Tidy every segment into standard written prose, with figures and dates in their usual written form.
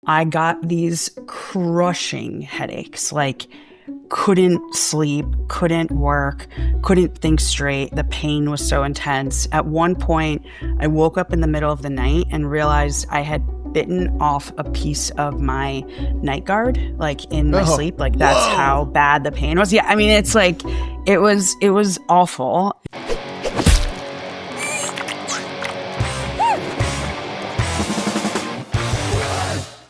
I got these crushing headaches, like couldn't sleep, couldn't work, couldn't think straight. The pain was so intense. At one point, I woke up in the middle of the night and realized I had bitten off a piece of my night guard, like in my Oh, sleep. Like that's how whoa. bad the pain was. Yeah, I mean, it's like it was awful.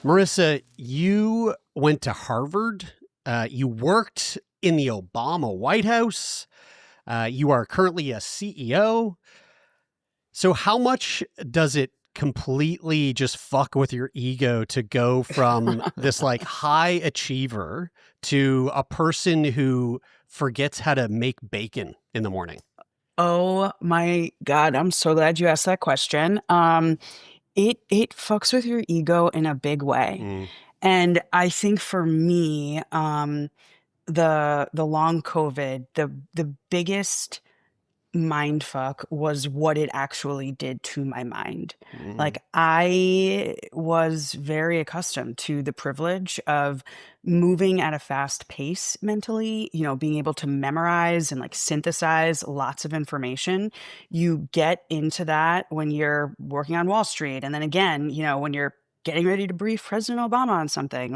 Marissa, you went to Harvard. You worked in the Obama White House. You are currently a CEO. So how much does it completely just fuck with your ego to go from this like high achiever to a person who forgets how to make bacon in the morning? Oh my God, I'm so glad you asked that question. It fucks with your ego in a big way. Mm, And I think for me, the long COVID, the biggest mind fuck was what it actually did to my mind. mm, Like I was very accustomed to the privilege of moving at a fast pace mentally, being able to memorize and like synthesize lots of information. You get into that when you're working on Wall Street and then again, when you're getting ready to brief President Obama on something.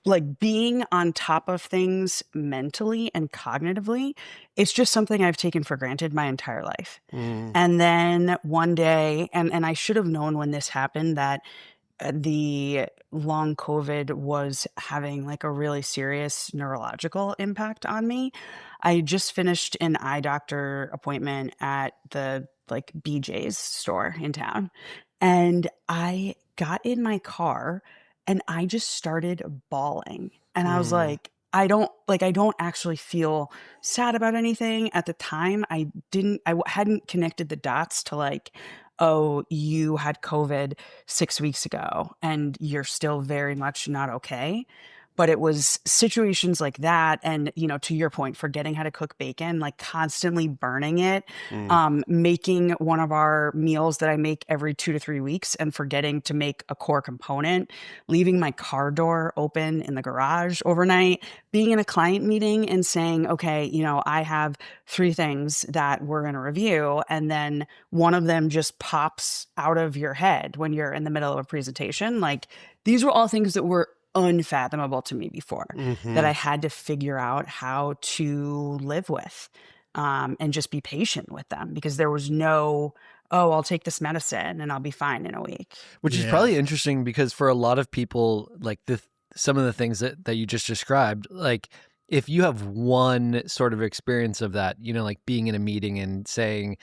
Like being on top of things mentally and cognitively, it's just something I've taken for granted my entire life. mm. And then one day, and I should have known when this happened that the long COVID was having like a really serious neurological impact on me. I just finished an eye doctor appointment at the like BJ's store in town. And I got in my car and I just started bawling. And I was Mm. like, I don't actually feel sad about anything at the time. Hadn't connected the dots to like, oh, you had COVID 6 weeks ago and you're still very much not okay. But it was situations like that. And, to your point, forgetting how to cook bacon, like constantly burning it, Mm. making one of our meals that I make every 2 to 3 weeks and forgetting to make a core component, leaving my car door open in the garage overnight, being in a client meeting and saying, okay, I have 3 things that we're going to review. And then one of them just pops out of your head when you're in the middle of a presentation. Like these were all things that were unfathomable to me before that Hmm. I had to figure out how to live with, and just be patient with them because there was no, oh, I'll take this medicine and I'll be fine in a week. Which is Yeah. probably interesting because for a lot of people, like some of the things that you just described, like if you have one sort of experience of that, like being in a meeting and saying,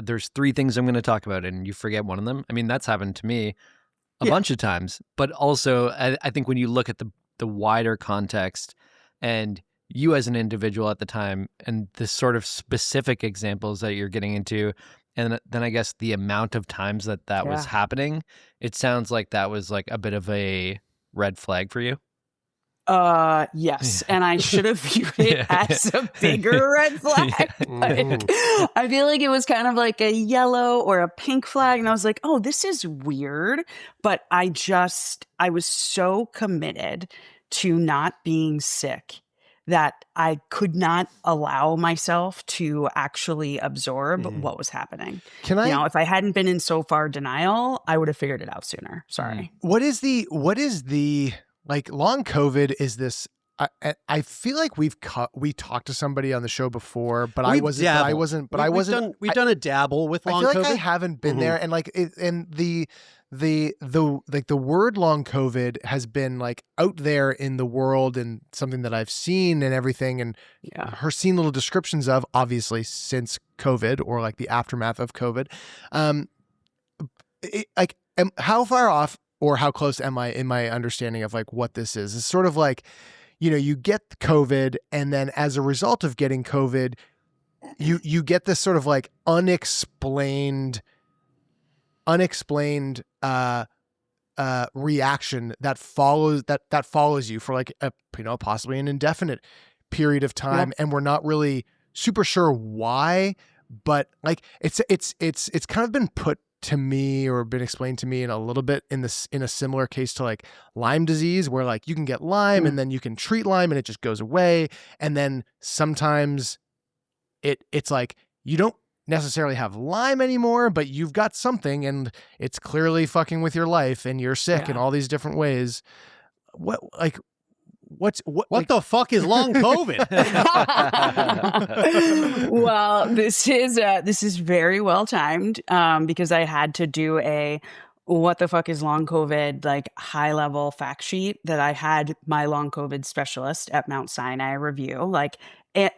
there's 3 things I'm going to talk about, and you forget one of them. I mean, that's happened to me a Yeah. bunch of times. But also, I think when you look at the wider context and you as an individual at the time and the sort of specific examples that you're getting into, and then I guess the amount of times that was Yeah. happening, it sounds like that was like a bit of a red flag for you. Yes, Yeah. and I should have viewed it Yeah. as a bigger red flag, but Hmm. I feel like it was kind of like a yellow or a pink flag, and I was like, "Oh, this is weird," but I was so committed to not being sick that I could not allow myself to actually absorb Mm. what was happening. Can I If I hadn't been in so far denial, I would have figured it out sooner. Mm. Sorry. what is the like long COVID is this I feel like we talked to somebody on the show before, but We've dabbled. I wasn't We've done a dabble with I long feel like I COVID. haven't been Mhm. there and like and the like the word long COVID has been like out there in the world and something that I've seen and everything and Yeah. seen little descriptions of obviously since COVID or like the aftermath of COVID. Um how far off or how close am I in my understanding of like what this is? It's sort of like, you get COVID and then as a result of getting COVID, you get this sort of like unexplained reaction that follows you for like a possibly an indefinite period of Yeah. time, and we're not really super sure why, but like it's kind of been put to me or been explained to me in a little bit in a similar case to like Lyme disease, where like you can get Lyme and then you can treat Lyme and it just goes away. And then sometimes it's like you don't necessarily have Lyme anymore, but you've got something and it's clearly fucking with your life and you're sick in all these different ways. What What the fuck is long COVID? Well, this is very well timed because I had to do a what the fuck is long COVID like high level fact sheet that I had my long COVID specialist at Mount Sinai review. Like,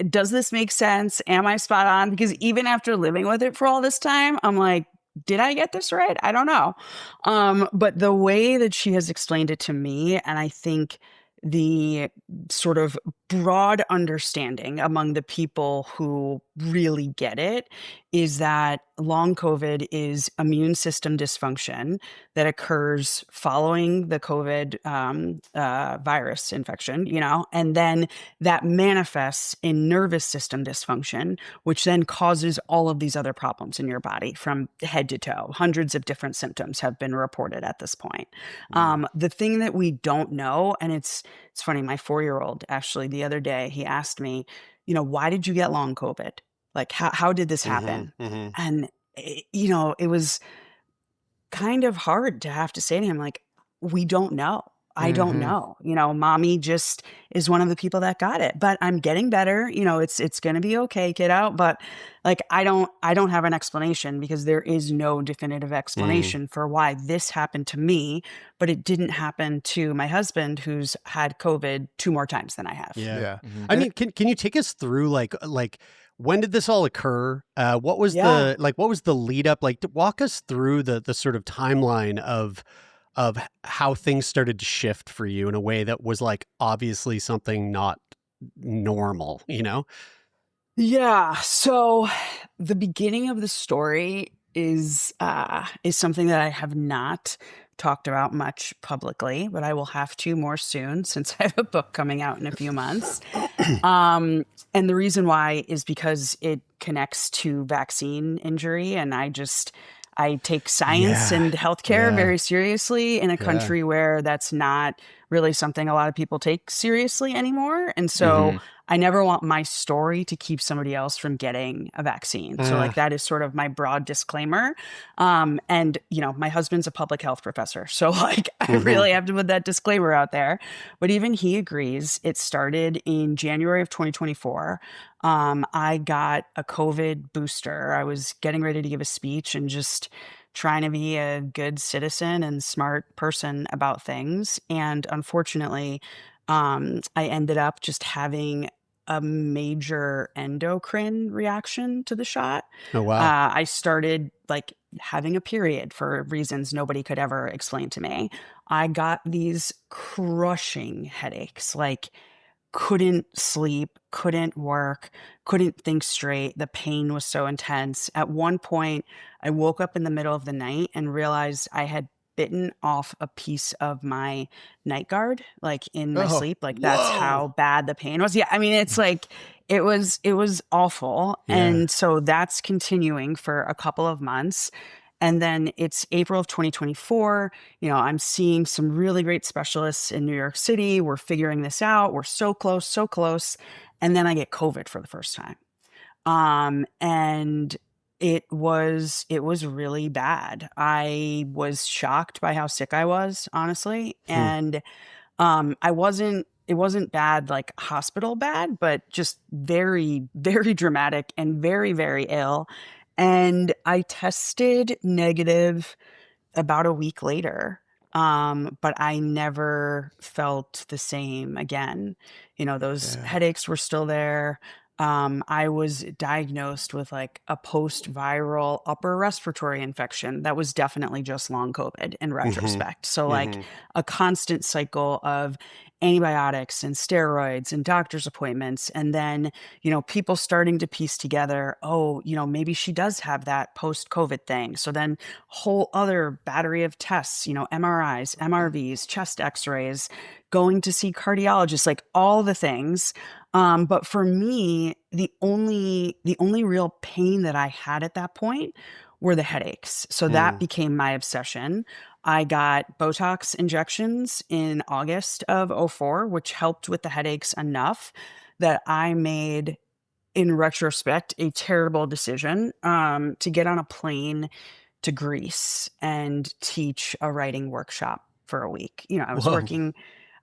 does this make sense? Am I spot on? Because even after living with it for all this time, I'm like, did I get this right? I don't know. But the way that she has explained it to me, and I think the sort of broad understanding among the people who really get it is that long COVID is immune system dysfunction that occurs following the COVID virus infection, and then that manifests in nervous system dysfunction, which then causes all of these other problems in your body from head to toe. Hundreds of different symptoms have been reported at this point. The thing that we don't know, and it's funny, my 4-year-old actually the other day, he asked me, why did you get long COVID? Like, how did this happen? And, it was kind of hard to have to say to him, like, we don't know. I don't know. Mommy just is one of the people that got it, but I'm getting better. It's going to be okay, kiddo. But like, I don't have an explanation because there is no definitive explanation for why this happened to me, but it didn't happen to my husband, who's had COVID 2 more times than I have. Yeah. I mean, can you take us through like when did this all occur? What was what was the lead up? Like, walk us through the sort of timeline of how things started to shift for you in a way that was like obviously something not normal, Yeah. So the beginning of the story is something that I have not talked about much publicly, but I will have to more soon since I have a book coming out in a few months. And the reason why is because it connects to vaccine injury, and I take science and healthcare very seriously in a country where that's not really something a lot of people take seriously anymore. And so I never want my story to keep somebody else from getting a vaccine. So like that is sort of my broad disclaimer. And my husband's a public health professor. So like I really have to put that disclaimer out there. But even he agrees. It started in January of 2024. I got a COVID booster. I was getting ready to give a speech and just trying to be a good citizen and smart person about things. And unfortunately, I ended up just having a major endocrine reaction to the shot. Oh, wow. I started like having a period for reasons nobody could ever explain to me. I got these crushing headaches, like couldn't sleep, couldn't work, couldn't think straight. The pain was so intense. At one point, I woke up in the middle of the night and realized I had bitten off a piece of my night guard, like in my sleep. Like that's how bad the pain was. Yeah. I mean, it's like, it was awful. Yeah. And so that's continuing for a couple of months. And then it's April of 2024. I'm seeing some really great specialists in New York City. We're figuring this out. We're so close, so close. And then I get COVID for the first time. And it was really bad. I was shocked by how sick I was, honestly. And it wasn't bad, like hospital bad, but just very, very dramatic and very, very ill. And I tested negative about a week later. But I never felt the same again. Those headaches were still there. I was diagnosed with like a post-viral upper respiratory infection that was definitely just long COVID in retrospect. So like a constant cycle of antibiotics and steroids and doctor's appointments. And then, people starting to piece together, maybe she does have that post-COVID thing. So then whole other battery of tests, MRIs, MRVs, chest x-rays, going to see cardiologists, like all the things. But for me, the only real pain that I had at that point were the headaches. So that became my obsession. I got Botox injections in August of '04, which helped with the headaches enough that I made, in retrospect, a terrible decision to get on a plane to Greece and teach a writing workshop for a week. You know, Whoa. I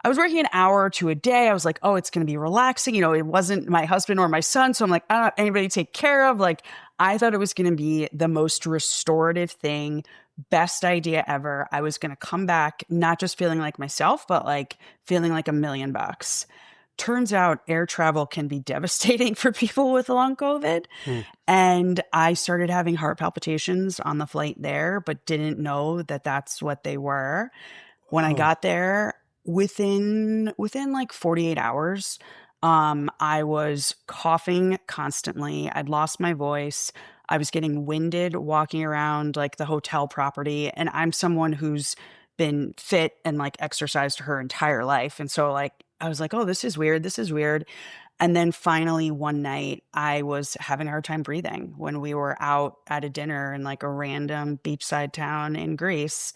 was working an hour or two a day. I was like, oh, it's going to be relaxing. You know, it wasn't my husband or my son. So I'm like, I don't have anybody to take care of. Like, I thought it was going to be the most restorative thing, best idea ever. I was going to come back, not just feeling like myself, but like feeling like $1,000,000. Turns out air travel can be devastating for people with long COVID. And I started having heart palpitations on the flight there, but didn't know that that's what they were. When I got there, within like 48 hours, I was coughing constantly. I'd lost my voice. I was getting winded walking around like the hotel property. And I'm someone who's been fit and like exercised her entire life. And so like, I was like, oh, this is weird. This is weird. And then finally one night I was having a hard time breathing when we were out at a dinner in like a random beachside town in Greece,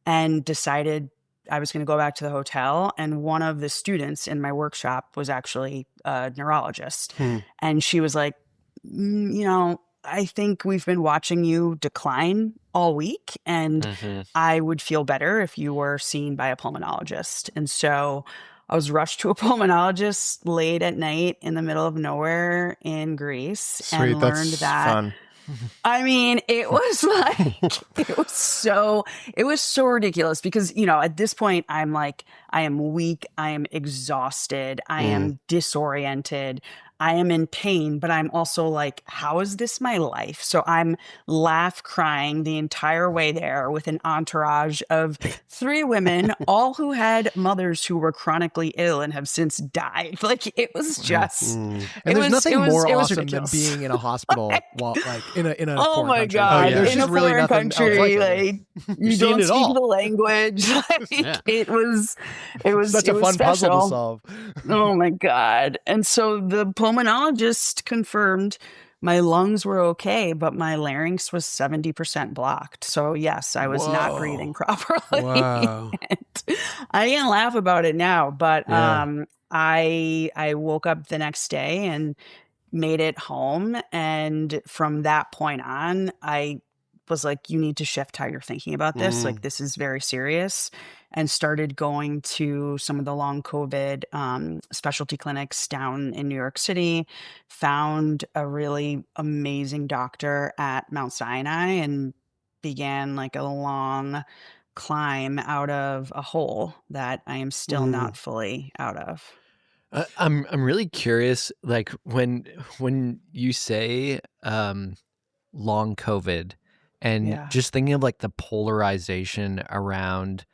and decided I was going to go back to the hotel. And one of the students in my workshop was actually a neurologist. And she was like, you know, I think we've been watching you decline all week, and I would feel better if you were seen by a pulmonologist. And so I was rushed to a pulmonologist late at night in the middle of nowhere in Greece. Sweet, and learned that's that fun. I mean, it was like, it was so ridiculous because, you know, at this point I'm like, I am weak. I am exhausted. I am disoriented. I am in pain, but I'm also like, how is this my life? So I'm crying the entire way there with an entourage of 3 women, all who had mothers who were chronically ill and have since died. Like, it was just, And there's nothing more awesome than being in a hospital while like in a oh foreign my country. God. There's In just a really foreign nothing else country, like it. like, you seen don't it speak all. the language. Like, it was Such a fun puzzle to solve. Oh my God. And so the pulmonologist confirmed my lungs were okay, but my larynx was 70% blocked. So yes, I was not breathing properly. Wow. And I can laugh about it now, but Yeah. I woke up the next day and made it home. And from that point on, I was like, you need to shift how you're thinking about this. Like, this is very serious. And started going to some of the long COVID specialty clinics down in New York City. Found a really amazing doctor at Mount Sinai and began like a long climb out of a hole that I am still not fully out of. I'm really curious, like when you say long COVID, and Yeah. just thinking of like the polarization around,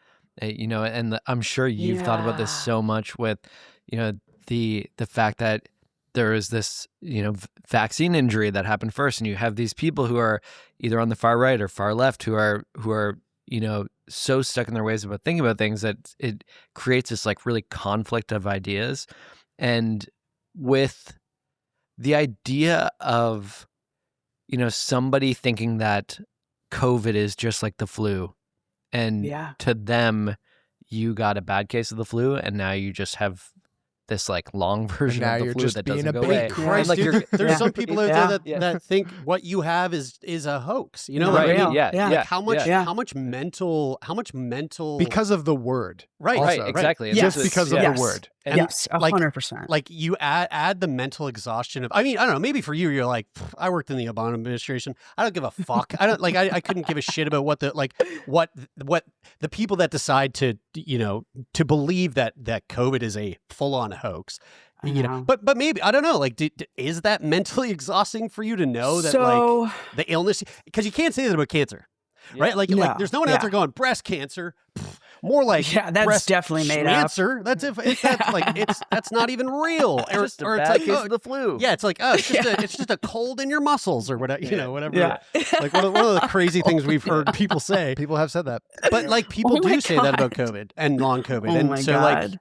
you know, and I'm sure you've thought about this Yeah. so much with, you know, the fact that there is this, you know, vaccine injury that happened first, and you have these people who are either on the far right or far left who are you know, so stuck in their ways about thinking about things that it creates this like really conflict of ideas. And with the idea of, you know, somebody thinking that COVID is just like the flu, and Yeah. to them, you got a bad case of the flu, and now you just have this like long version now of the you're flu just that being doesn't a go baby. away. Christ, And, like, dude, there's Yeah. some people out Yeah. there that think what you have is a hoax. You know, Not like, right? real. Yeah, Yeah. yeah. like how much Yeah. how much mental Because of the word. right Right, Also, exactly. Yes. Just because of Yes. the word. And Yes, like 100%. like you add the mental exhaustion of, I mean, I don't know, maybe for you you're like, I worked in the Obama administration, I don't give a fuck. I don't like I couldn't give a shit about what the people that decide to, you know, to believe that COVID is a full-on hoax. I You know, know. but maybe I don't know. Like, is that mentally exhausting for you to know that So- like the illness? Because you can't say that about cancer, right? Like, No. there's no one out there going breast cancer. More like Yeah, that's breast definitely made up. cancer. That's if that's like that's not even real. It's just a or bad it's like, case oh, of the flu. yeah, it's like, oh, it's just a cold in your muscles or whatever, you know, whatever. Yeah. Like one of the crazy things we've heard people say. People have said that. But like people Oh my do say that about God. COVID and long COVID. Oh and my so like, God.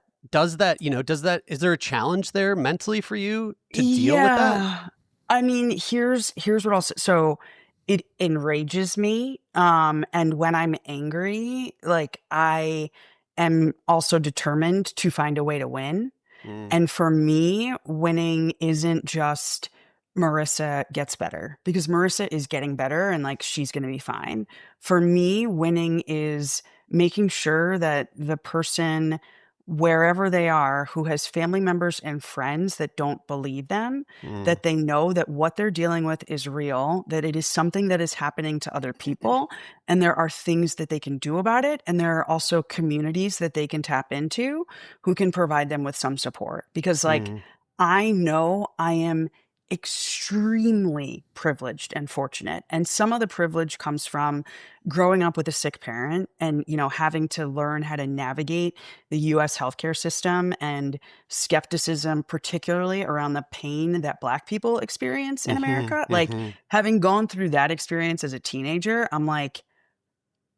is there a challenge there mentally for you to deal with that? I mean, here's what I'll say. So it enrages me. And when I'm angry, like I am also determined to find a way to win. Mm. And for me, winning isn't just Marissa gets better, because Marissa is getting better and like she's going to be fine. For me, winning is making sure that the person, wherever they are, who has family members and friends that don't believe them, Mm. that they know that what they're dealing with is real, that it is something that is happening to other people, and there are things that they can do about it. And there are also communities that they can tap into who can provide them with some support. Because, like, Mm. I know I am extremely privileged and fortunate. And some of the privilege comes from growing up with a sick parent and, having to learn how to navigate the US healthcare system and skepticism, particularly around the pain that Black people experience in Mhm. America. Like, Mhm. having gone through that experience as a teenager, I'm like,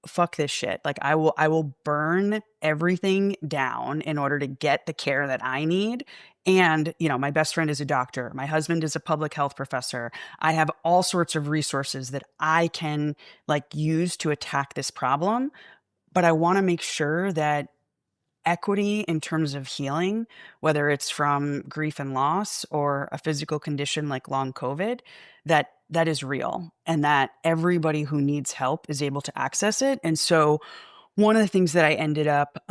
fuck this shit. Like, I will burn everything down in order to get the care that I need. And, my best friend is a doctor. My husband is a public health professor. I have all sorts of resources that I can like use to attack this problem, but I want to make sure that equity in terms of healing, whether it's from grief and loss or a physical condition like long COVID, that is real, and that everybody who needs help is able to access it. And so one of the things that I ended up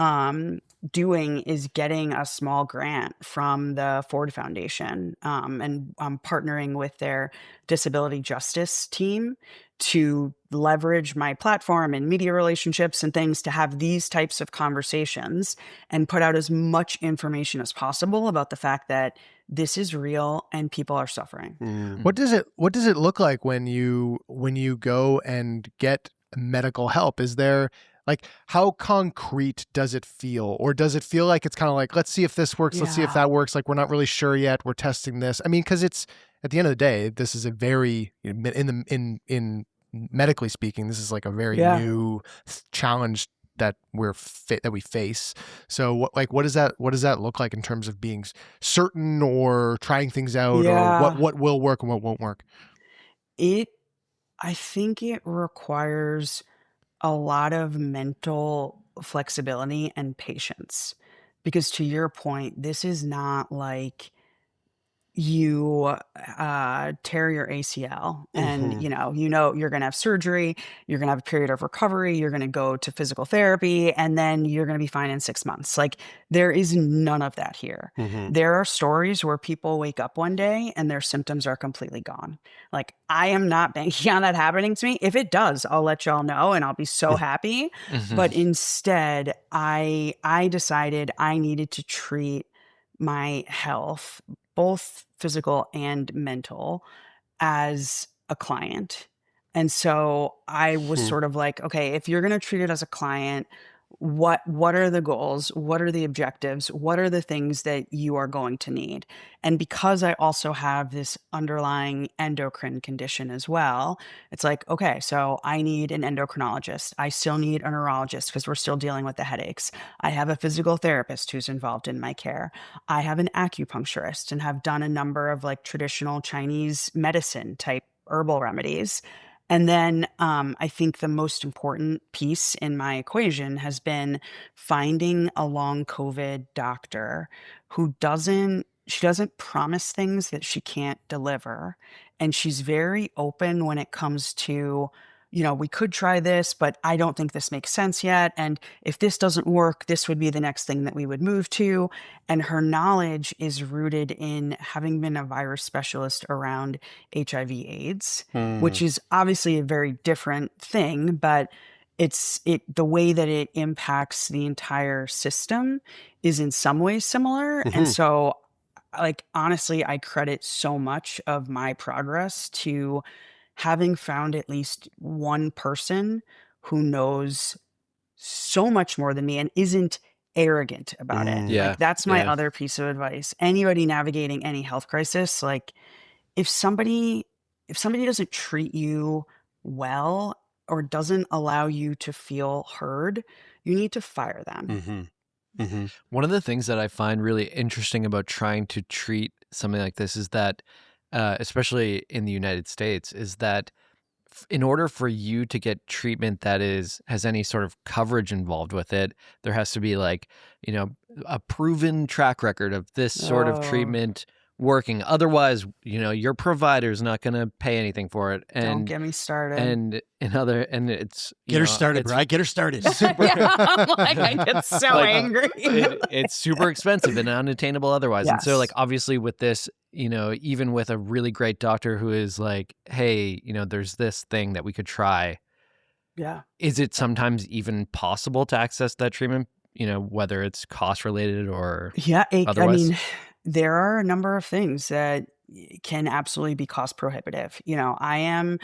doing is getting a small grant from the Ford Foundation. And I'm partnering with their disability justice team to leverage my platform and media relationships and things to have these types of conversations and put out as much information as possible about the fact that this is real and people are suffering. Mm. What does it look like when you go and get medical help? Is there, like, how concrete does it feel? Or does it feel like it's kind of like, let's see if this works, let's see if Yeah. that works, like we're not really sure yet, we're testing this? I mean, because it's, at the end of the day, this is a very, in medically speaking, this is like a very Yeah. new challenge that that we face. So what does that look like in terms of being certain or trying things out, or Yeah. what will work and what won't work? It I think it requires a lot of mental flexibility and patience, because to your point, this is not like you tear your ACL and Mhm. you're going to have surgery, you're going to have a period of recovery, you're going to go to physical therapy, and then you're going to be fine in 6 months. Like, there is none of that here. Mhm. There are stories where people wake up one day and their symptoms are completely gone. Like, I am not banking on that happening to me. If it does, I'll let y'all know and I'll be so happy. But Mhm. instead, I decided I needed to treat my health, both physical and mental, as a client. And so I was Hmm. sort of like, okay, if you're going to treat it as a client, what are the goals? What are the objectives? What are the things that you are going to need? And because I also have this underlying endocrine condition as well, it's like, okay, so I need an endocrinologist. I still need a neurologist because we're still dealing with the headaches. I have a physical therapist who's involved in my care. I have an acupuncturist and have done a number of like traditional Chinese medicine type herbal remedies. And then I think the most important piece in my equation has been finding a long COVID doctor who she doesn't promise things that she can't deliver. And she's very open when it comes to, we could try this, but I don't think this makes sense yet. And if this doesn't work, this would be the next thing that we would move to. And her knowledge is rooted in having been a virus specialist around HIV/AIDS, Hmm. which is obviously a very different thing, but the way that it impacts the entire system is in some ways similar. And Mhm. so, like, honestly, I credit so much of my progress to having found at least one person who knows so much more than me and isn't arrogant about it. Mm. Yeah. Like, that's my Yeah. other piece of advice. Anybody navigating any health crisis, like, if somebody doesn't treat you well or doesn't allow you to feel heard, you need to fire them. Mhm. Mhm. One of the things that I find really interesting about trying to treat something like this is that, especially in the United States, is that in order for you to get treatment that has any sort of coverage involved with it, there has to be like, a proven track record of this sort of Oh, treatment working. Otherwise, your provider's not going to pay anything for it. don't And get me started. and it's Get her started, it's Bri. Get her started. Yeah, I'm like, I get so Like, angry. it's super expensive and unattainable otherwise. And so Yes. like obviously with this, even with a really great doctor who is like, hey, there's this thing that we could try. Yeah. Is it sometimes even possible to access that treatment, whether it's cost related or Yeah, I otherwise? mean, there are a number of things that can absolutely be cost prohibitive. I am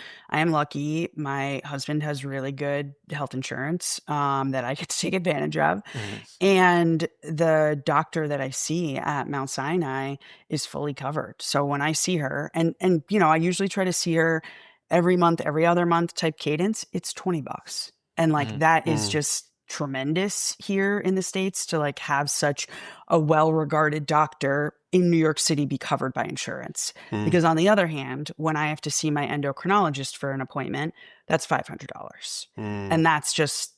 lucky. My husband has really good health insurance that I get to take advantage of. Mhm. And the doctor that I see at Mount Sinai is fully covered. So when I see her, and I usually try to see her every month, every other month type cadence, it's $20. And like Mhm. that is Mm. just tremendous here in the States to like have such a well-regarded doctor in New York City be covered by insurance. Mm. Because on the other hand, when I have to see my endocrinologist for an appointment, that's $500. Mm. And that's just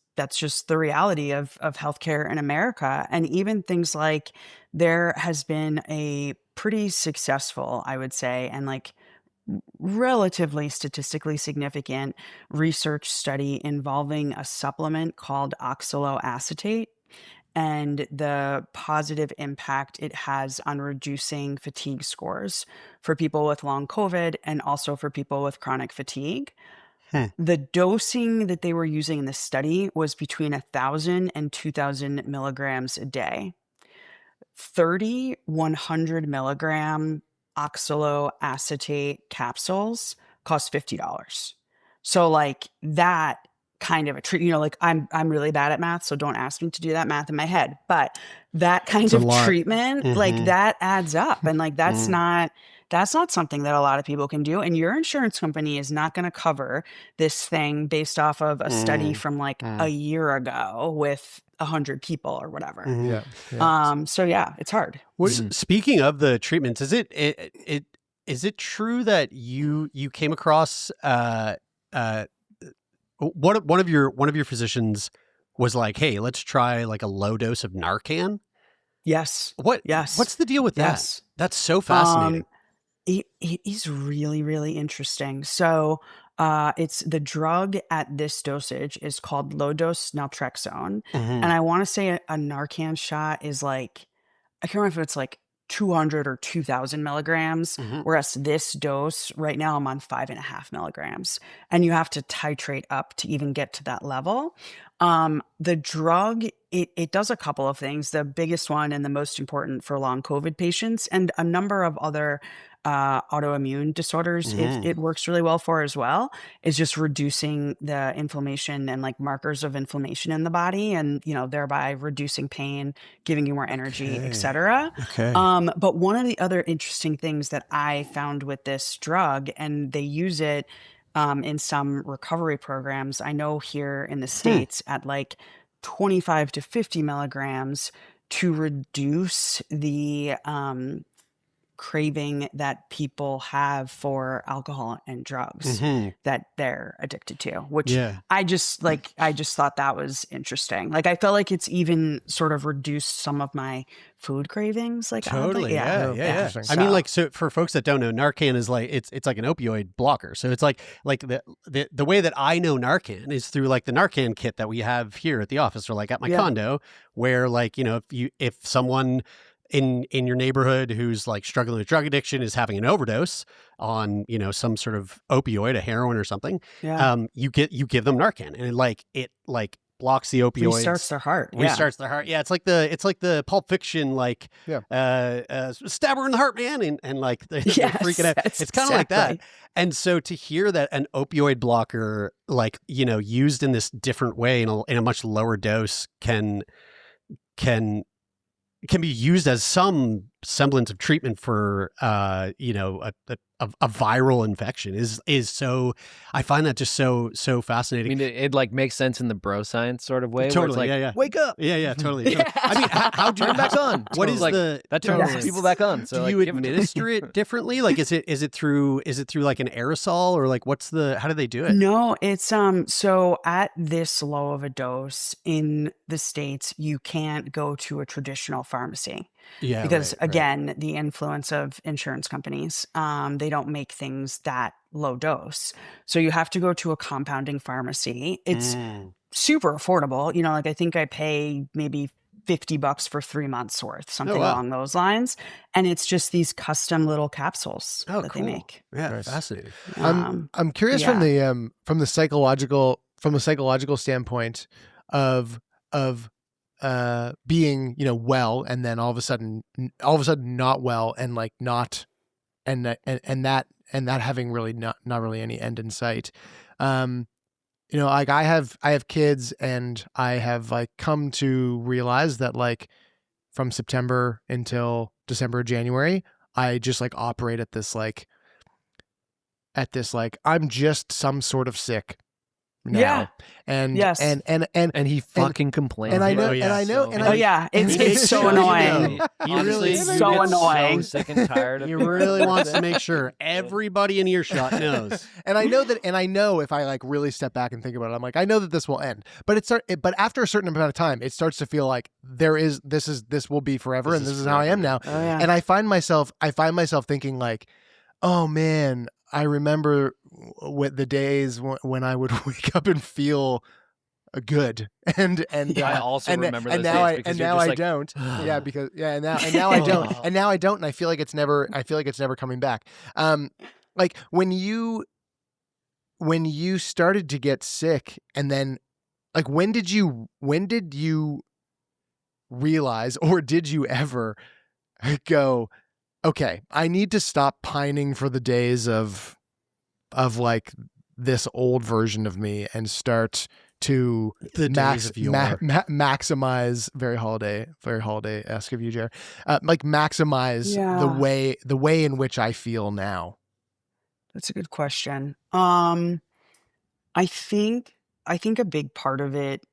the reality of healthcare in America. And even things like there has been a pretty successful, I would say, and like relatively statistically significant research study involving a supplement called oxaloacetate and the positive impact it has on reducing fatigue scores for people with long COVID and also for people with chronic fatigue. Hmm. The dosing that they were using in this study was between 1,000 and 2,000 milligrams a day. 30 100 milligram oxaloacetate capsules cost $50. So like that kind of a treat, like I'm really bad at math, so don't ask me to do that math in my head. But that kind It's a of lot. treatment, like Mhm. that adds up. And like Mm. that's not something that a lot of people can do. And your insurance company is not going to cover this thing based off of a study Mm. from like a Mm. year ago with 100 people or whatever. Mhm. Yeah. Yeah. So yeah, it's hard. Mhm. Speaking of the treatments, is it true that you came across uh one of your physicians was like, "Hey, let's try like a low dose of Narcan." Yes. What's Yes. the deal with that? Yes. That's so Um, fascinating. it is really, really interesting. So, it's the drug at this dosage is called low dose naltrexone, Mhm. and I wanna say a Narcan shot is like I can't remember if it's like 200 or 2,000 milligrams, Mhm. whereas this dose right now I'm on 5.5 milligrams, and you have to titrate up to even get to that level. The drug, it does a couple of things. The biggest one and the most important for long COVID patients and a number of other autoimmune disorders, it Mhm. it works really well for as well. Is just reducing the inflammation and like markers of inflammation in the body, and thereby reducing pain, giving you more energy, Okay. etc. Okay. But one of the other interesting things that I found with this drug, and they use it in some recovery programs, I know here in the Hmm. States at like 25 to 50 milligrams to reduce the craving that people have for alcohol and drugs Mhm. that they're addicted to, which Yeah. I just thought that was interesting. Like I felt like it's even sort of reduced some of my food cravings, like oddly. Totally. Yeah. Yeah. Oh, Yeah. Yeah. Yeah. interesting. I mean, So like, so for folks that don't know, Narcan is like it's like an opioid blocker. So it's like the way that I know Narcan is through like the Narcan kit that we have here at the office or like at my yeah. condo, where like if someone in your neighborhood who's like struggling with drug addiction is having an overdose on some sort of opioid, a heroin or something, Yeah. you give them Narcan, and it blocks the Restarts opioids, their heart. Yeah. restarts their heart. Yeah, it's like the Pulp Fiction, like Yeah. stab her in the heart, man, and like they're freaking Yes. out. That's It's kind of like that. exactly. And so to hear that an opioid blocker, like used in this different way in a much lower dose can be used as some semblance of treatment for a a viral infection is so, I find that just so I fascinating. mean, it like makes sense in the bro science sort of way. Totally, where it's like, yeah. wake up. Yeah, totally. I mean, how do you Turn back on. What is like, the that turns Yes. people back on? So do like, you give it to 'em. administer it differently? Like, is it through like an aerosol, or like how do they do it? No, it's so at this low of a dose in the States, you can't go to a traditional pharmacy Yeah, because right. again, the influence of insurance companies, they don't make things that low dose. So you have to go to a compounding pharmacy. It's Mm. super affordable. You know, like I think I pay maybe $50 for 3 months worth, Oh, something wow. along those lines. And it's just these custom little capsules Oh, that they cool. make. Yeah, Nice. fascinating. I'm curious yeah. from the psychological standpoint of being, you know, well, and then all of a sudden not well, and like not, and that having really not really any end in sight. You know, like I have kids, and I have like come to realize that like from September until December, January, I just like operate at this like I'm just some sort of sick now. Yeah. And Yes. And he fucking complains. and I know, Oh, yeah. and I know, So and Oh I, yeah, and it's he it's makes so sure you annoying. know. He Honestly, really- you so get annoying. so sick and tired of He it. really wants to make sure everybody in earshot knows. and I know if I like really step back and think about it, I'm like, I know that this will end. But but after a certain amount of time, it starts to feel like this will be forever, This and is this is how I am now. Oh yeah. And I find myself thinking like, oh man, I remember the days when I would wake up and feel good, and I also and, remember and those now days I because and you're now just I like, don't. Yeah, because and now I don't, and I feel like it's never coming back. Like when you started to get sick, and then like when did you realize, or did you ever go, okay, I need to stop pining for the days of like this old version of me, and start to The days of yore. maximize, very holiday-esque of you, Jer, like maximize Yeah. the way in which I feel now. That's a good question. I think a big part of it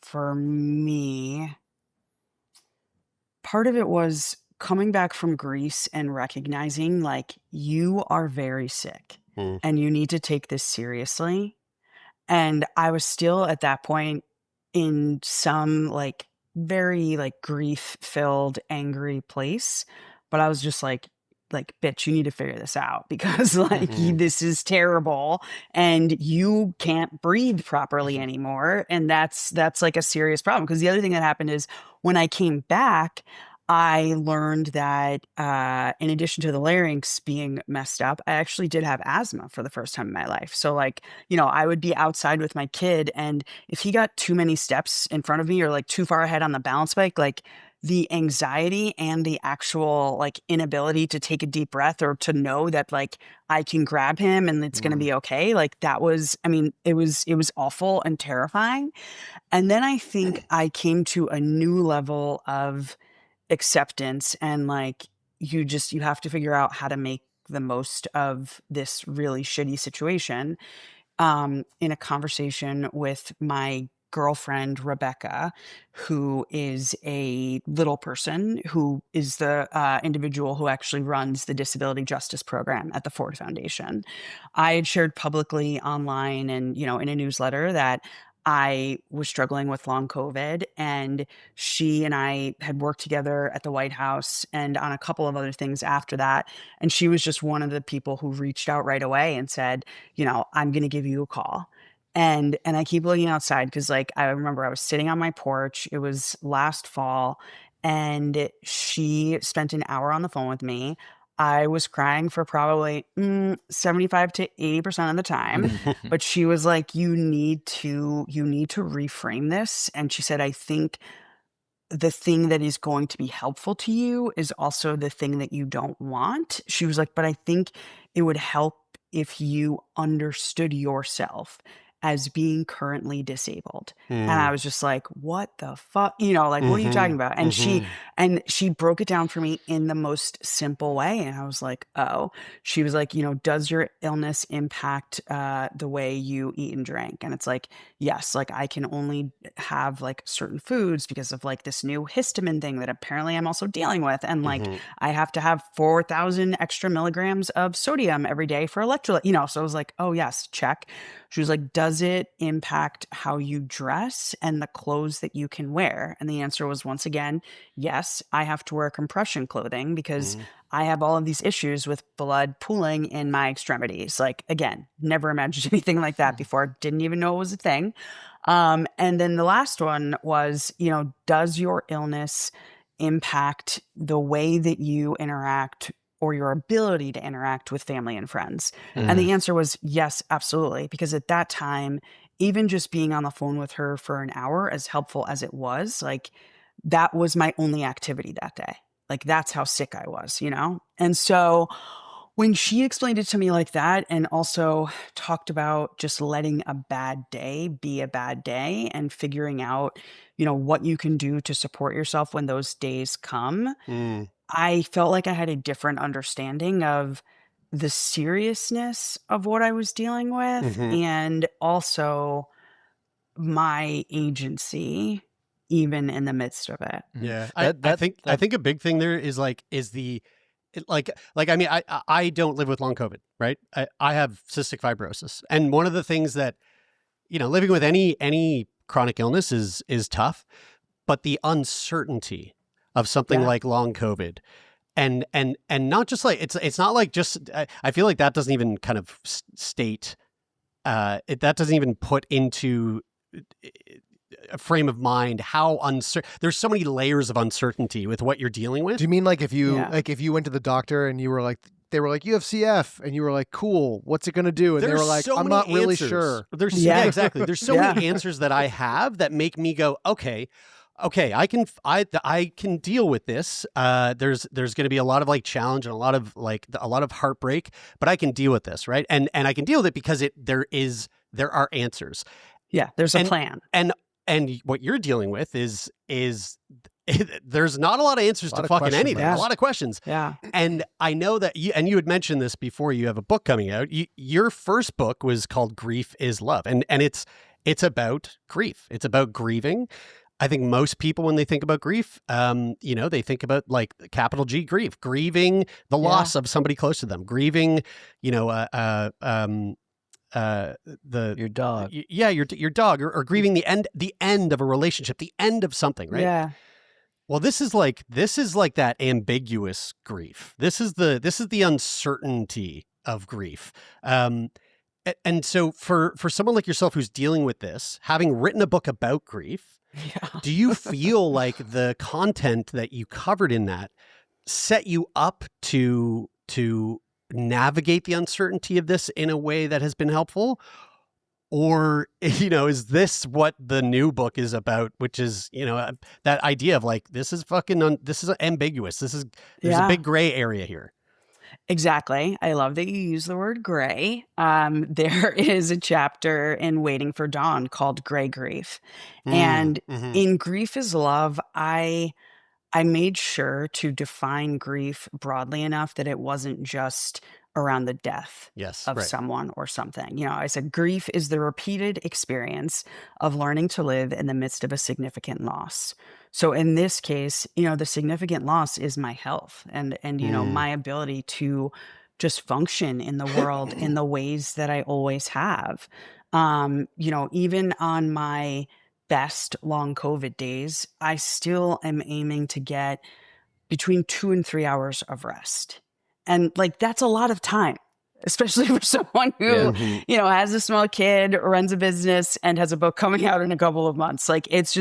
for me, part of it was coming back from Greece and recognizing like you are very sick Hmm. and you need to take this seriously. And I was still at that point in some like very like grief-filled, angry place, but I was just like, "Bitch, you need to figure this out because like Mhm. this is terrible and you can't breathe properly anymore." And that's like a serious problem because the other thing that happened is when I came back, I learned that in addition to the larynx being messed up, I actually did have asthma for the first time in my life. So like, you know, I would be outside with my kid, and if he got too many steps in front of me or like too far ahead on the balance bike, like the anxiety and the actual like inability to take a deep breath or to know that like I can grab him and it's going to be okay. Like that was, I mean, it was awful and terrifying. And then I think I came to a new level of acceptance and like you have to figure out how to make the most of this really shitty situation in a conversation with my girlfriend Rebecca, who is a little person who is the individual who actually runs the disability justice program at the Ford Foundation. I had shared publicly online and you know in a newsletter that I was struggling with long COVID, and she and I had worked together at the White House and on a couple of other things after that. And she was just one of the people who reached out right away and said, you know, I'm going to give you a call. And I keep looking outside because like I remember I was sitting on my porch. It was last fall, and she spent an hour on the phone with me. I was crying for probably 75 to 80% of the time, but she was like, you need to reframe this. And she said, I think the thing that is going to be helpful to you is also the thing that you don't want. She was like, but I think it would help if you understood yourself as being currently disabled. And I Mm. was just like, what the fuck? You know, like, what are you talking Mhm. about? And Mhm. And she broke it down for me in the most simple way. And I was like, oh, she was like, does your illness impact the way you eat and drink? And it's like, yes, like I can only have like certain foods because of like this new histamine thing that apparently I'm also dealing with. And like Mm-hmm. I have to have 4,000 extra milligrams of sodium every day for electrolyte, so I was like, oh, yes, check. She was like, does it impact how you dress and the clothes that you can wear? And the answer was once again, yes, I have to wear compression clothing because Mm-hmm. I have all of these issues with blood pooling in my extremities. Like, again, never imagined anything like that before. Didn't even know it was a thing. And then the last one was, does your illness impact the way that you interact or your ability to interact with family and friends? And Mm. the answer was yes, absolutely. Because at that time, even just being on the phone with her for an hour, as helpful as it was, like that was my only activity that day. Like that's how sick I was. And so when she explained it to me like that, and also talked about just letting a bad day be a bad day and figuring out, what you can do to support yourself when those days come, Mm-hmm. I felt like I had a different understanding of the seriousness of what I was dealing with Mm-hmm. and also my agency even in the midst of it. Mhm. Yeah, That I that think I that think a big thing there is like I mean I don't live with long COVID, right? I have cystic fibrosis, and one of the things that living with any chronic illness is tough, but the uncertainty of something Yeah. like long COVID, and not just like it's not like just I feel like that doesn't even kind of state that doesn't even put into a frame of mind how uncertain. There's so many layers of uncertainty with what you're dealing with. Do you mean like if you Yeah. went to the doctor and you were like, they were like, you have CF, and you were like, cool, what's it gonna do? And they There's were like, so I'm many not really answers. sure. There's Yeah. exactly. There's so Yeah. many answers that I have that make me go, okay, I can deal with this. There's going to be a lot of like challenge and a lot of heartbreak, but I can deal with this, right? And I can deal with it because there are answers. Yeah. There's a And plan. and what you're dealing with is there's not a lot of answers A to lot of fucking question anything. marks. A lot of questions. Yeah. And I know that you had mentioned this before. You have a book coming out. Your first book was called Grief is Love. And it's about grief. It's about grieving. I think most people, when they think about grief, they think about like capital G grief, grieving the loss of somebody close to them, grieving, your dog. your dog, or grieving the end of a relationship, the end of something, right? Yeah. Well, this is like that ambiguous grief. This is the uncertainty of grief. And so for someone like yourself who's dealing with this, having written a book about grief, Yeah. do you feel like the content that you covered in that set you up to navigate the uncertainty of this in a way that has been helpful? Or, is this what the new book is about, which is, that idea of like, this is this is ambiguous. There's a big gray area here. Exactly. I love that you use the word gray. There is a chapter in Waiting for Dawn called Gray Grief. And Mm-hmm. in Grief is Love, I made sure to define grief broadly enough that it wasn't just around the death Yes, of right. someone or something. I said grief is the repeated experience of learning to live in the midst of a significant loss. So in this case, the significant loss is my health and Mm. my ability to just function in the world in the ways that I always have. Even on my best long COVID days, I still am aiming to get between 2 and 3 hours of rest. And, like, that's a lot of time, especially for someone Yeah. who, Mhm. has a small kid, runs a business, and has a book coming out in a couple of months. Like, it's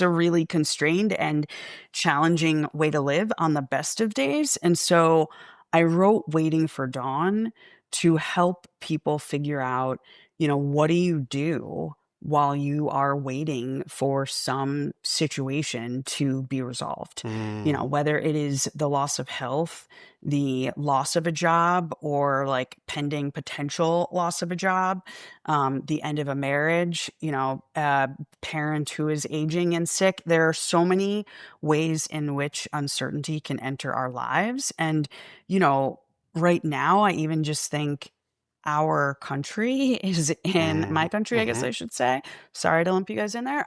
a really constrained and challenging way to live on the best of days. And so I wrote Waiting for Dawn to help people figure out, what do you do while you are waiting for some situation to be resolved. You know, whether it is the loss of health, the loss of a job, or like pending potential loss of a job, the end of a marriage, you know, a parent who is aging and sick. There are so many ways in which uncertainty can enter our lives. And, you know, right now, I even just think our country is in my country, I guess I should say. Sorry to lump you guys in there.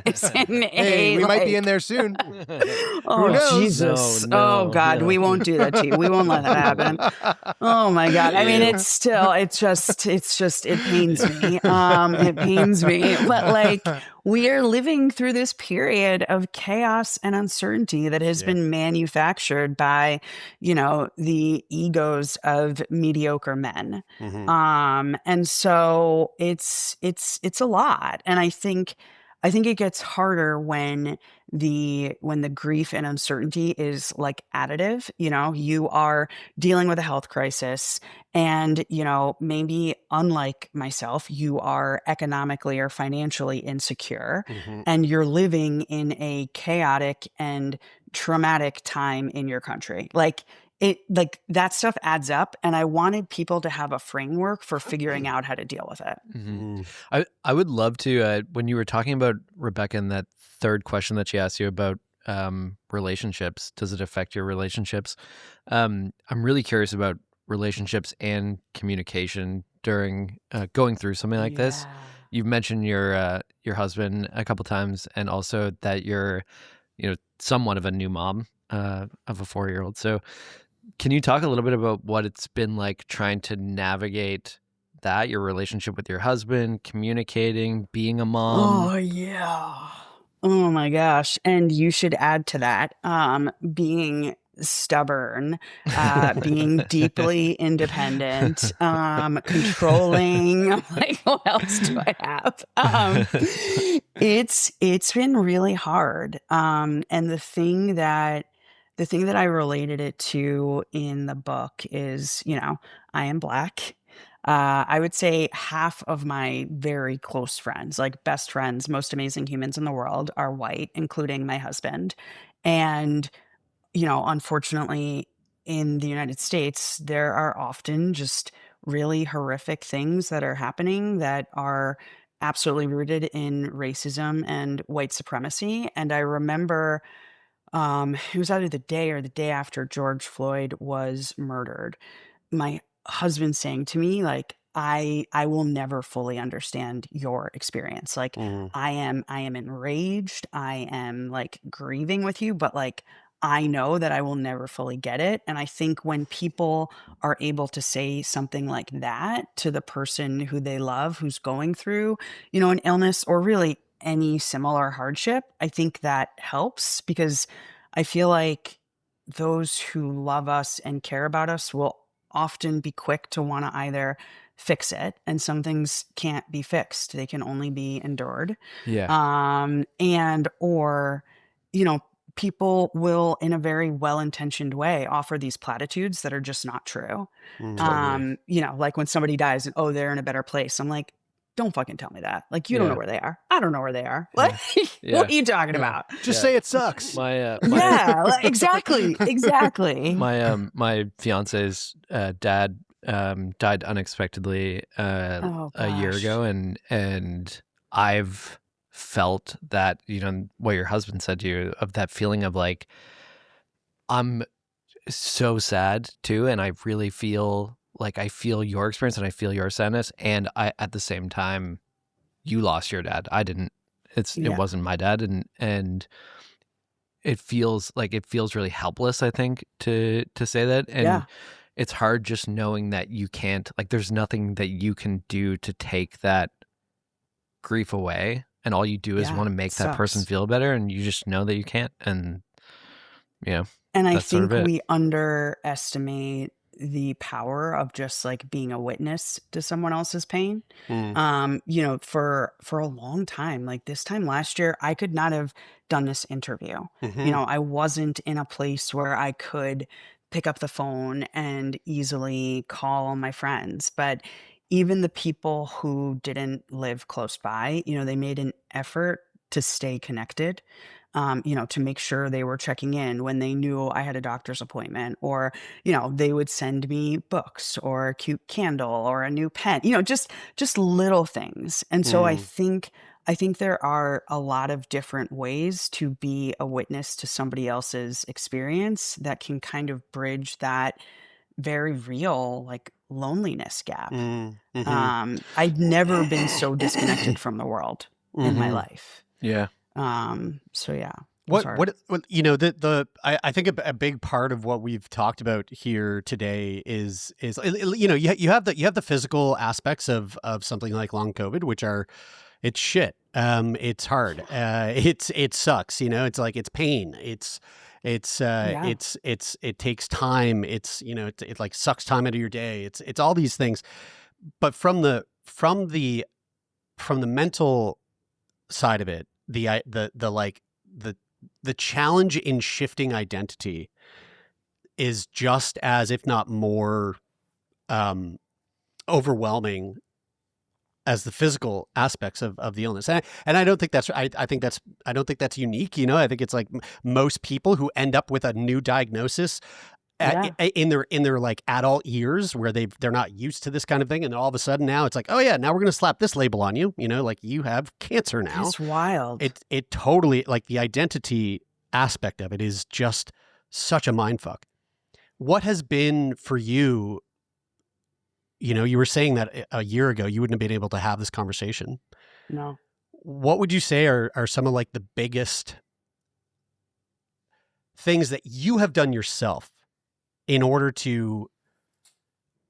Is in Hey, a we might be in like, there soon. Who oh knows? Jesus. No, Oh God, we won't do that to you. We won't let that happen. Oh my God. I mean, Ew. it's still, it pains me. It pains me. But like, we are living through this period of chaos and uncertainty that has Yeah. been manufactured by, you know, the egos of mediocre men. And so it's a lot. And I think it gets harder when the grief and uncertainty is like additive. You know, you are dealing with a health crisis, and, you know, maybe unlike myself, you are economically or financially insecure, and you're living in a chaotic and traumatic time in your country. Like that stuff adds up, and I wanted people to have a framework for figuring out how to deal with it. I would love to, when you were talking about Rebecca and that third question that she asked you about relationships, does it affect your relationships? I'm really curious about relationships and communication during going through something like this. Yeah. You've mentioned your husband a couple times, and also that you're, you know, somewhat of a new mom of a 4-year-old. So can you talk a little bit about what it's been like trying to navigate that, your relationship with your husband, communicating, being a mom? Oh yeah. Oh my gosh. And you should add to that, being stubborn, being deeply independent, controlling. Like, what else do I have? It's been really hard. And the thing that I related it to in the book is, you know, I am Black. I would say half of my very close friends, like best friends, most amazing humans in the world, are white, including my husband. And, you know, unfortunately, in the United States, there are often just really horrific things that are happening that are absolutely rooted in racism and white supremacy. And I remember it was either the day or the day after George Floyd was murdered, my husband saying to me, like, I will never fully understand your experience. Like, I am enraged. I am like grieving with you, but like, I know that I will never fully get it. And I think when people are able to say something like that to the person who they love, who's going through, you know, an illness or really any similar hardship, I think that helps, because I feel like those who love us and care about us will often be quick to want to either fix it, and some things can't be fixed, they can only be endured. Yeah. And or, you know, people will in a very well-intentioned way offer these platitudes that are just not true. Totally. You know, like when somebody dies and, oh, they're in a better place, I'm like, don't fucking tell me that. Like, you don't know Yeah. where they are. I don't know where they are. Like, Yeah. what are you talking Yeah. about? Just Yeah. say it sucks. My Yeah, like, exactly, exactly. my fiance's dad died unexpectedly Oh a year gosh. ago, and I've felt that, you know, what your husband said to you, of that feeling of like, I'm so sad too, and I really feel like I feel your experience and I feel your sadness, and I, at the same time, you lost your dad. I didn't. It Yeah. wasn't my dad, and it feels really helpless, I think, to say that. Yeah. And it's hard just knowing that you can't, like, there's nothing that you can do to take that grief away, and all you do is Yeah. want to It make that person sucks. feel better, and you just know that you can't. And you know, And I that's sort of think it. we underestimate the power of just like being a witness to someone else's pain. You know, for a long time, like this time last year, I could not have done this interview. You know, I wasn't in a place where I could pick up the phone and easily call my friends. But even the people who didn't live close by, they made an effort to stay connected, to make sure they were checking in when they knew I had a doctor's appointment, or, they would send me books or a cute candle or a new pen, just little things. And so I think there are a lot of different ways to be a witness to somebody else's experience that can kind of bridge that very real, like, loneliness gap. I'd never been so disconnected from the world in my life. Yeah. So yeah. What I think a big part of what we've talked about here today is you have the physical aspects of something like long COVID, which are, it's shit. It's hard. It sucks. It's like, it's pain. It takes time. It like sucks time out of your day. It's all these things. But from the mental side of it, the challenge in shifting identity is just as, if not more, overwhelming as the physical aspects of the illness. And I don't think that's, I don't think that's unique. I think it's like most people who end up with a new diagnosis in their like adult years, where they're not used to this kind of thing. And all of a sudden now it's like, oh yeah, now we're going to slap this label on you, like you have cancer now. It's wild. It totally, like, the identity aspect of it is just such a mindfuck. What has been for you? You were saying that a year ago you wouldn't have been able to have this conversation. No. What would you say are some of like the biggest things that you have done yourself in order to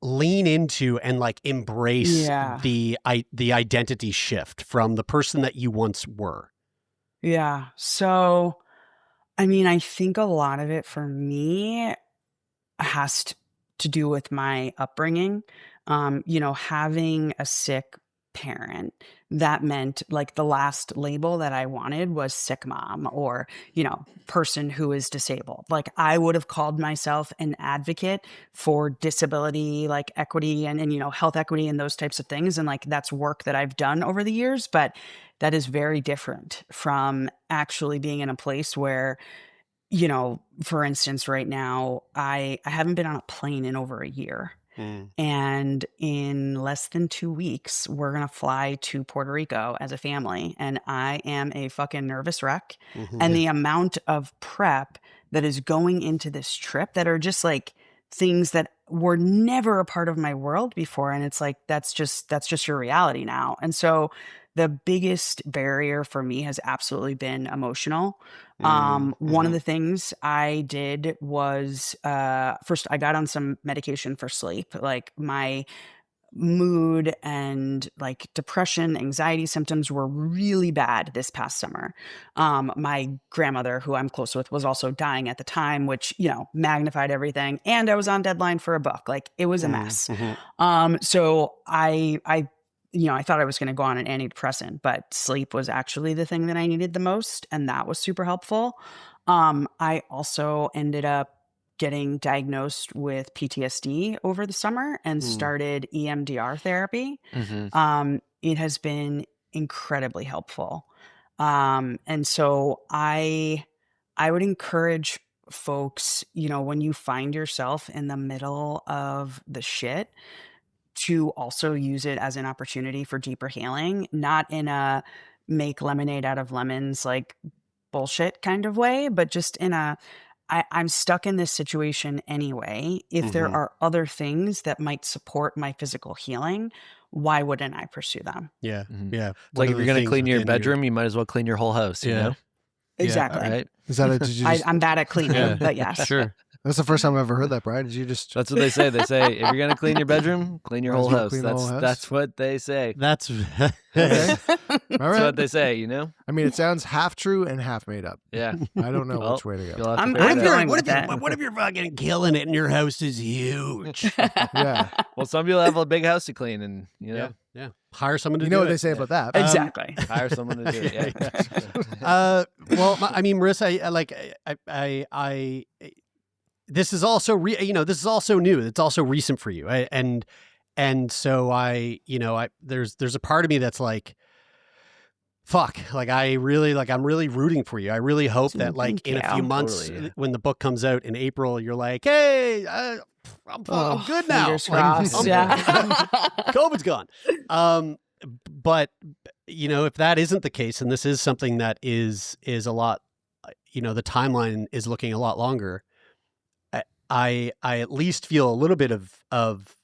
lean into and like embrace the identity shift from the person that you once were? Yeah. So, I mean, I think a lot of it for me has to do with my upbringing. Having a sick parent, that meant, like, the last label that I wanted was sick mom, or, person who is disabled. Like, I would have called myself an advocate for disability, like equity and health equity and those types of things. And like, that's work that I've done over the years, but that is very different from actually being in a place where, for instance, right now, I haven't been on a plane in over a year. And in less than 2 weeks, we're going to fly to Puerto Rico as a family. And I am a fucking nervous wreck. And the amount of prep that is going into this trip that are just like things that were never a part of my world before. And it's like, that's just your reality now. And so the biggest barrier for me has absolutely been emotional. One of the things I did was, first I got on some medication for sleep. Like, my mood and like depression, anxiety symptoms were really bad this past summer. My grandmother, who I'm close with, was also dying at the time, which, magnified everything. And I was on deadline for a book. Like, it was a mess. So I thought I was going to go on an antidepressant, but sleep was actually the thing that I needed the most. And that was super helpful. I also ended up getting diagnosed with PTSD over the summer and started EMDR therapy. It has been incredibly helpful. And so I would encourage folks, when you find yourself in the middle of the shit, to also use it as an opportunity for deeper healing, not in a make lemonade out of lemons, like, bullshit kind of way, but just in a, I'm stuck in this situation anyway. If there are other things that might support my physical healing, why wouldn't I pursue them? Yeah. Yeah. It's like, if you're going to clean your bedroom, you might as well clean your whole house, you know? Exactly. Right? Is that did you just, I'm bad at cleaning, but yes. Sure. that's the first time I've ever heard that, Brian. Did you just? That's what they say. They say, if you're going to clean your bedroom, clean your Might as whole well house. clean the whole house? That's what they say. That's Okay. That's All right. what they say, you know? I mean, it sounds half true and half made up. Yeah. I don't know Well, which way to You'll go. have to I'm figure it out. going with that. what if you're fucking killing it and your house is huge? Yeah. Well, some people have a big house to clean, and, Yeah. Hire someone to You do know it. what they say about that? Exactly. hire someone to do it. Yeah. Well, I mean, Marissa, this is also this is also new. It's also recent for you, and so there's a part of me that's like, fuck, like I'm really rooting for you. I really hope that like Thank in a few you. months Totally. when the book comes out in April, you're like, hey, I'm good now. Fingers Like, crossed. Yeah. COVID's gone. But if that isn't the case, and this is something that is a lot, the timeline is looking a lot longer. I at least feel a little bit of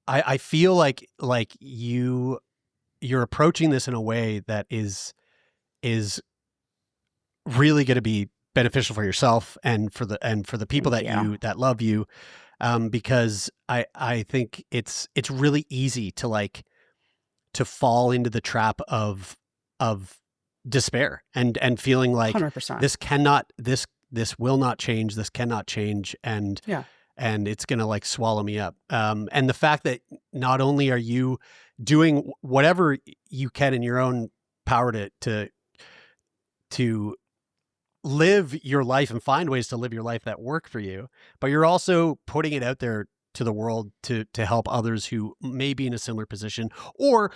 I feel like you're approaching this in a way that is really going to be beneficial for yourself and for the people that love you, because I think it's really easy to fall into the trap of despair and feeling like 100%. this will not change, this cannot change, and it's going to like swallow me up. And the fact that not only are you doing whatever you can in your own power to live your life and find ways to live your life that work for you, but you're also putting it out there to the world to help others who may be in a similar position, or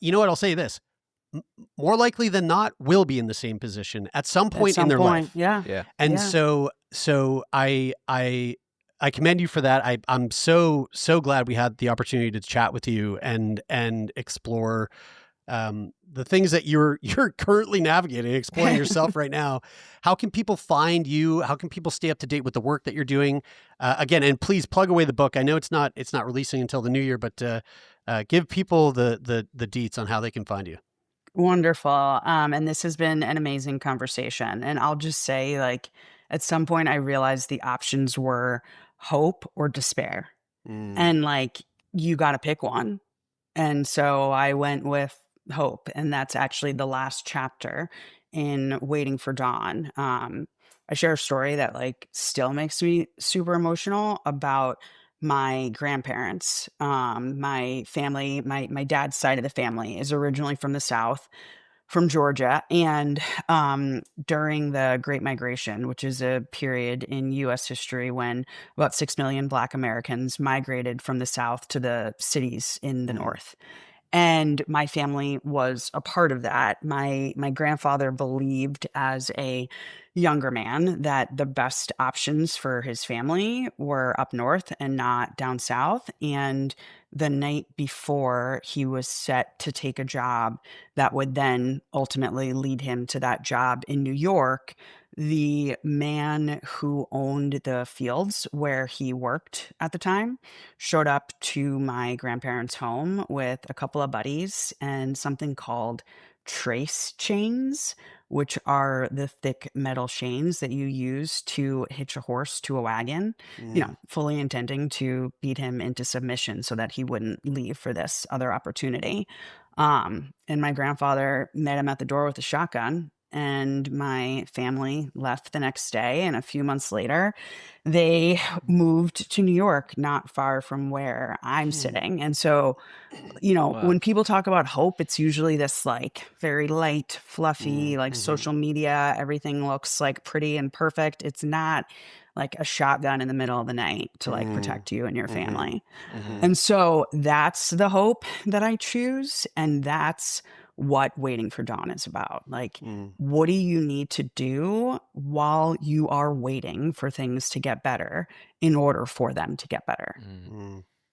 you know what, I'll say this, more likely than not will be in the same position at some point in their life. Yeah. And so I commend you for that. I'm so glad we had the opportunity to chat with you and explore the things that you're currently navigating, exploring yourself right now. How can people find you? How can people stay up to date with the work that you're doing? Again, and please plug away the book. I know it's not releasing until the new year, but give people the deets on how they can find you. Wonderful. And this has been an amazing conversation. And I'll just say, like, at some point I realized the options were hope or despair. And like, you got to pick one. And so I went with hope. And that's actually the last chapter in Waiting for Dawn. I share a story that like still makes me super emotional about my grandparents. My family, my dad's side of the family is originally from the South, from Georgia. And during the Great Migration, which is a period in U.S. history when about 6 million Black Americans migrated from the South to the cities in the North. And my family was a part of that. My grandfather believed as a younger man that the best options for his family were up north and not down south. And the night before he was set to take a job that would then ultimately lead him to that job in New York, the man who owned the fields where he worked at the time showed up to my grandparents' home with a couple of buddies and something called trace chains, which are the thick metal chains that you use to hitch a horse to a wagon, fully intending to beat him into submission so that he wouldn't leave for this other opportunity. And my grandfather met him at the door with a shotgun. And my family left the next day. And a few months later, they moved to New York, not far from where I'm sitting. And so, when people talk about hope, it's usually this like very light, fluffy, like social media, everything looks like pretty and perfect. It's not like a shotgun in the middle of the night to like protect you and your family. And so that's the hope that I choose. And that's what Waiting for Dawn is about. Like, what do you need to do while you are waiting for things to get better in order for them to get better?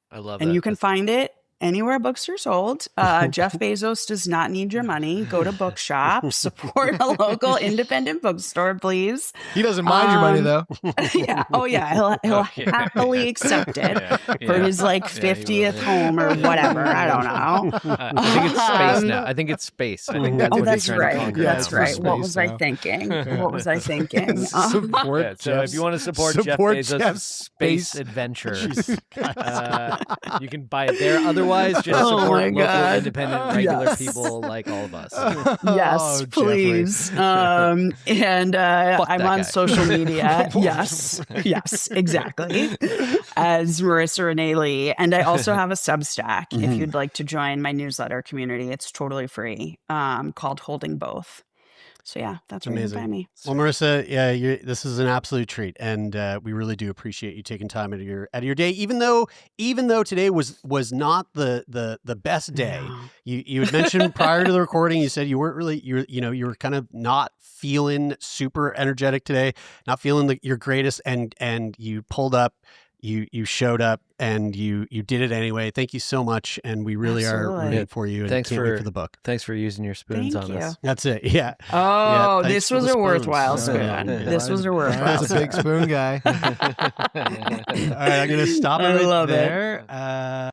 I love And that. you can find it anywhere books are sold. Jeff Bezos does not need your money. Go to bookshop, support a local independent bookstore, please. He doesn't mind your money though. Yeah. Oh yeah. He'll happily accept it for his like 50th home or whatever. I don't know. I think it's space now. I think it's space. I think that's what he's trying to conquer. That's now. right. What was I thinking? What was I thinking? Support So if you want to support Jeff Bezos' space adventure, you can buy it there. Otherwise, just support local, independent, regular people like all of us. Yes, please. And I'm on social media. Yes, exactly. As Marissa Renee Lee. And I also have a Substack if you'd like to join my newsletter community. It's totally free, called Holding Both. So yeah, that's where you can find me. Well, Marissa, yeah, this is an absolute treat, and we really do appreciate you taking time out of your day. Even though today was not the best day. No. You had mentioned prior to the recording, you said you weren't really you were kind of not feeling super energetic today, not feeling your greatest, and you pulled up. You showed up and you did it anyway. Thank you so much, and we really are rooting for you. And Thanks can't wait for the book. Thanks for using your spoons Thank on you. us. That's it. Yeah. Oh, Yeah, this was a worthwhile spoon. This was a worthwhile. That's a big spoon guy. All right, I'm gonna stop it I right love it. there.